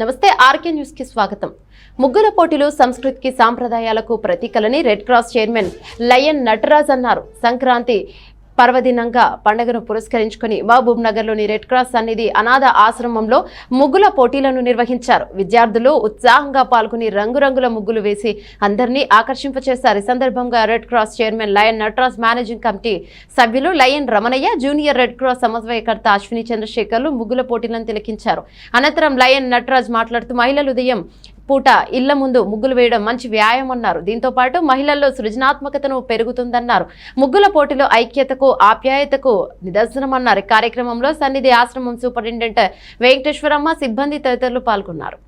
నమస్తే RK news కి స్వాగతం. ముగ్గుల పోటీలు సంస్కృతికి సాంప్రదాయాలకు ప్రతీకలని red cross chairman lion Nataraj అన్నారు. సంక్రాంతి పర్వదినంగా పండుగను పురస్కరించుకుని మహబూబ్ నగర్ లోని రెడ్ క్రాస్ సన్నిధి అనాథ ఆశ్రమంలో ముగ్గుల పోటీలను నిర్వహించారు. విద్యార్థులు ఉత్సాహంగా పాల్గొని రంగురంగుల ముగ్గులు వేసి అందరినీ ఆకర్షింపచేశారు. ఈ సందర్భంగా red cross chairman lion Nataraj, managing committee సభ్యులు lion Ramanaiah, junior red cross సమన్వయకర్త అశ్విని చంద్రశేఖర్లు ముగ్గుల పోటీలను తిలకించారు. అనంతరం లయన్ నటరాజ్ మాట్లాడుతూ మహిళలు ఉదయం పూట ఇళ్ల ముందు ముగ్గులు వేయడం మంచి వ్యాయామం అన్నారు. దీంతో పాటు మహిళల్లో సృజనాత్మకతను పెరుగుతుందన్నారు. ముగ్గుల పోటీలో ఐక్యతకు, ఆప్యాయతకు నిదర్శనమన్నారు. కార్యక్రమంలో సన్నిధి ఆశ్రమం సూపరింటెండెంట్ వెంకటేశ్వరమ్మ, సిబ్బంది తదితరులు పాల్గొన్నారు.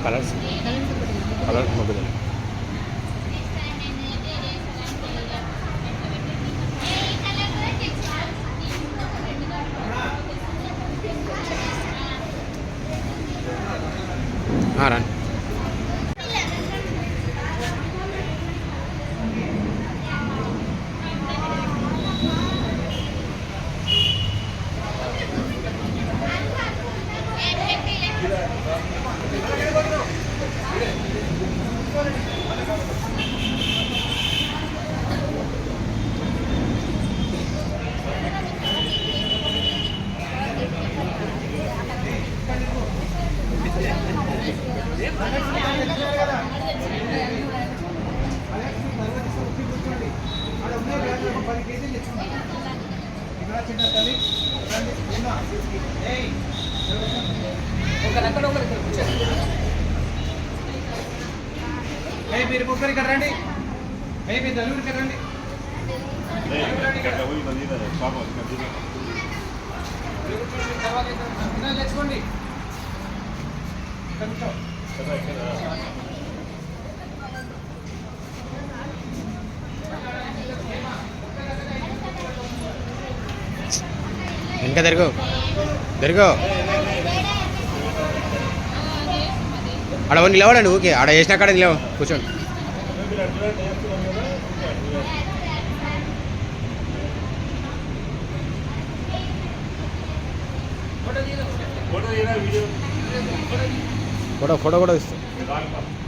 కలర్స్ మొబైల్ రండి. మీరు ముగ్గురు ఇక్కడ రండి, మీరు నలుగురు ఇక్కడ రండి. తర్వాత తెచ్చుకోండి. ఇంకా తిరుగు తిరుగు ఆడ నిలవడండి. ఓకే, ఆడ వేసిన కాడ నిలవ కూర్చోండి. ఫోటో కూడా ఇస్తాం.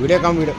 వీడియో.